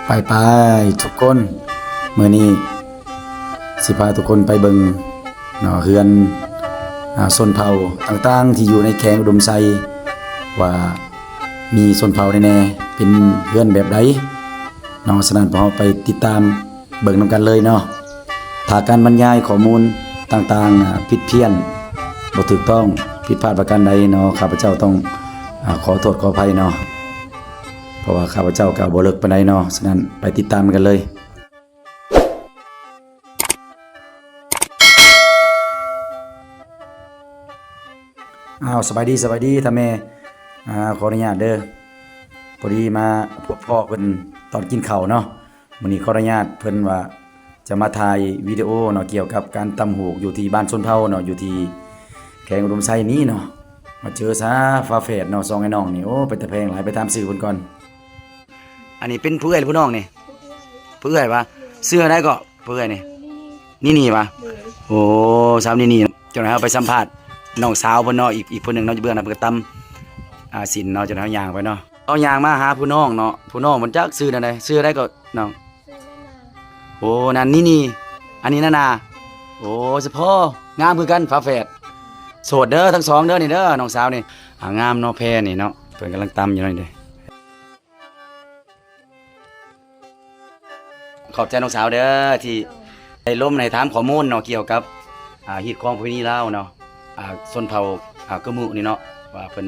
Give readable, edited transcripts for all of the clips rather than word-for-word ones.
ไปทุกคนมื้อนี้สิพาทุกคนไปเบิ่งเฮือนชนเผ่าต่างๆที่อยู่ในแขวงอุดมไซว่ามีชนเผ่าแน่ๆเป็นเฮือนแบบใดฉะนั้นพวกเราไปติดตามเบิ่งนำกันเลยเนาะถ้าการบรรยายข้อมูลต่างๆผิดเพี้ยนบ่ถูกต้องผิดพลาดประการใดเนาะข้าพเจ้าต้องขอโทษขออภัยเนาะเพราะว่าข้าพเจ้าก็บ่เลิกปานใดเนาะฉะนั้นไปติดตามกันเลยสบายดีท่านแม่ขออนุญาตเด้อพอดีมาพบพ่อเพิ่นตอนกินข้าวเนาะมื้อนี้ขออนุญาตเพิ่นว่าจะมาถ่ายวิดีโอเนาะเกี่ยวกับการตำหูกอยู่ที่บ้านชนเผ่าเนาะอยู่ที่แขวงอุดมไซนี้เนาะมาเจอซะฟ้าแฝดเนาะ2ไอ้น้องนี่โอ้ไปแต่แพงหลายไปตามสื่อเพิ่นก่อนอันนี้เป็นผู้เอื้อยหรือผู้น้องนี่ผู้เอื้อยปะเสื้อได้ก็ผู้เอื้อยนี่ปะโอ้สาวนี่เจ้าหน้าไปสัมภาษณ์น้องสาวเพิ่นเนาะอีกคนหนึงเนาะจะเบื่อนะเพิ่นก็ตำสินเนาะเจ้าหน้าย่างไปเนาะเอาย่างมาหาผู้น้องเนาะผู้น้องมันจักซื้อนั่นใดซื้อได้ก็น้องโอ้นั่นนี่อันนี้นาโอ้เฉพาะงามคือกันฝาแฝดโสดเด้อทั้งสองเด้อนี่เด้อน้องสาวนี่งามเนาะแพรนี่เนาะเพิ่นกำลังตำอยู่นั่นเด้ขอบใจน้องสาวเด้อที่ได้ร่วมในถามข้อมูลเนาะเกี่ยวกับฮีตของประเพณีลาวเนาะชนเผ่ากะมุนี่เนาะว่าเพิ่น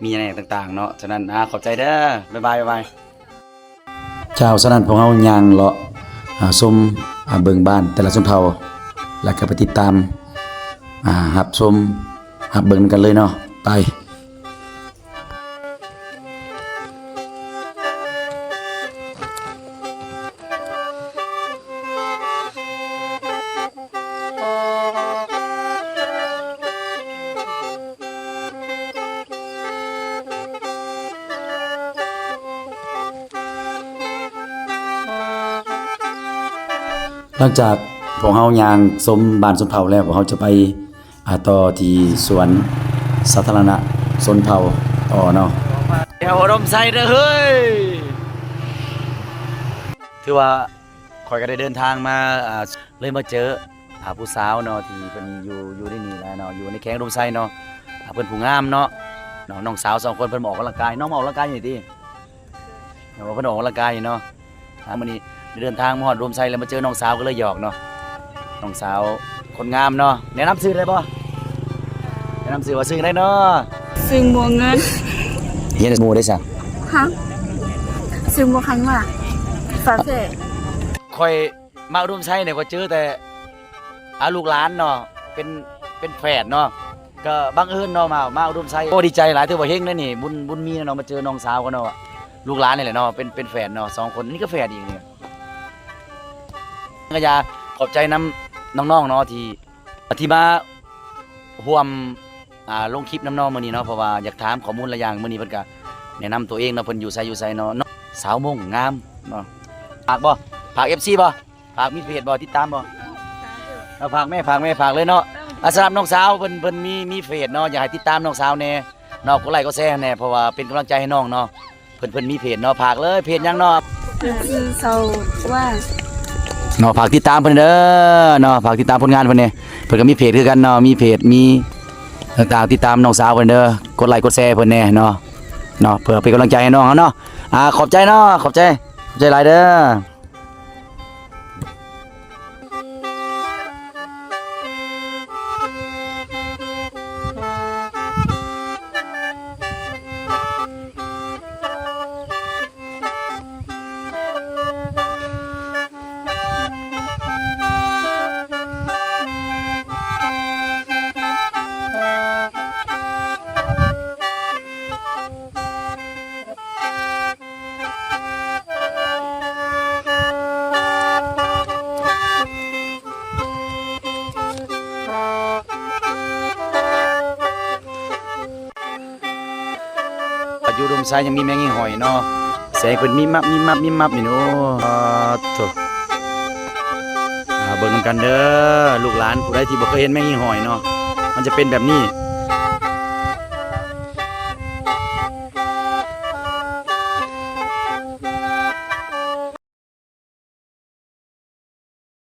มีอะไรต่างๆเนาะฉะนั้นขอบใจเด้อบ๊ายบายเจ้าฉะนั้นพวกเฮาย่างเลาะชมเบิ่งบ้านแต่ละชนเผ่าแล้วก็ไปติดตามรับชมรับเบิ่งกันเลยเนาะไปหลังจากพวกเฮาย่างชมบ้านชนเผ่าแล้วพวกเฮาจะไปต่อที่สวนสาธารณะชนเผ่าต่อเนาะแถวอุดมไซเด้อเฮ้ยถือว่าข่อยก็ได้เดินทางมาเลยมาเจอผู้สาวเนาะที่เพิ่นอยู่ในนี่แหละเนาะอยู่ในแขวงอุดมไซเนาะเพิ่นผู้งามเนาะน้องสาว2คนเพิ่นออกกำลังกายน้องมาออกกำลังกายอยู่ติเพิ่นออกกำลังกายอยู่เนาะมื้อนี้เดินทางมาฮอดอุดมไซแล้วมาเจอน้องสาวก็เลยหยอกเนาะน้องสาวคนงามเนาะแนะนำชื่อได้บ่แนะนำชื่อว่าชื่อได้เนาะซึ่งบัวเงินเฮียนหมู่ได้ซะฮะซึ่งบัวคันว่าฝาเสกค่อยมาอุดมไซเนี่ยก็เจอแต่ลูกหลานเนาะเป็นแฝดเนาะก็บังเอิญเนาะมาอุดมไซโอ้ดีใจหลายถือว่าเฮงนะนี่บุญมีเนาะมาเจอน้องสาวกันเนาะลูกหลานนี่แหละเนาะเป็นแฝดเนาะ2คนนี่ก็แฝดอีกเนี่ยก็อยากขอบใจน้องๆเนาะที่มาร่วมลงคลิปน้องๆมื้อนี้เนาะเพราะว่าอยากถามข้อมูลหลายอย่างมื้อนี้เพิ่นก็แนะนำตัวเองเนาะเพิ่นอยู่ไสเนาะสาวมงงามเนาะฝาก FC บ่ฝากมีเพจบ่ติดตามบ่ฝากแม่ฝากเลยเนาะสำหรับน้องสาวเพิ่นมีเพจเนาะอยากให้ติดตามน้องสาวแน่เนาะกดไลค์กดแชร์แน่เพราะว่าเป็นกำลังใจให้น้องเนาะเพิ่นมีเพจเนาะฝากเลยเพจหยังเนาะคือเซาว่าเนาะฝากติดตามเพิ่นเด้อเนาะฝากติดตามผลงานเพิ่นเนี่ยเพิ่นก็มีเพจคือกันเนาะมีเพจมีต่างๆติดตามน้องสาวเพิ่นเด้อกดไลค์กดแชร์เพิ่นแน่เนาะเพื่อเป็นกำลังใจให้น้องเนาะขอบใจเนาะขอบใจหลายเด้ออยู่อุดมไซยังมีแมงอีหอยเนาะแสงเพิ่นมีมับนี่เนาะโถเบิ่งนำกันเด้อลูกหลานผู้ใดที่บ่เคยเห็นแมงอีหอยเนาะมันจะเป็นแบบนี้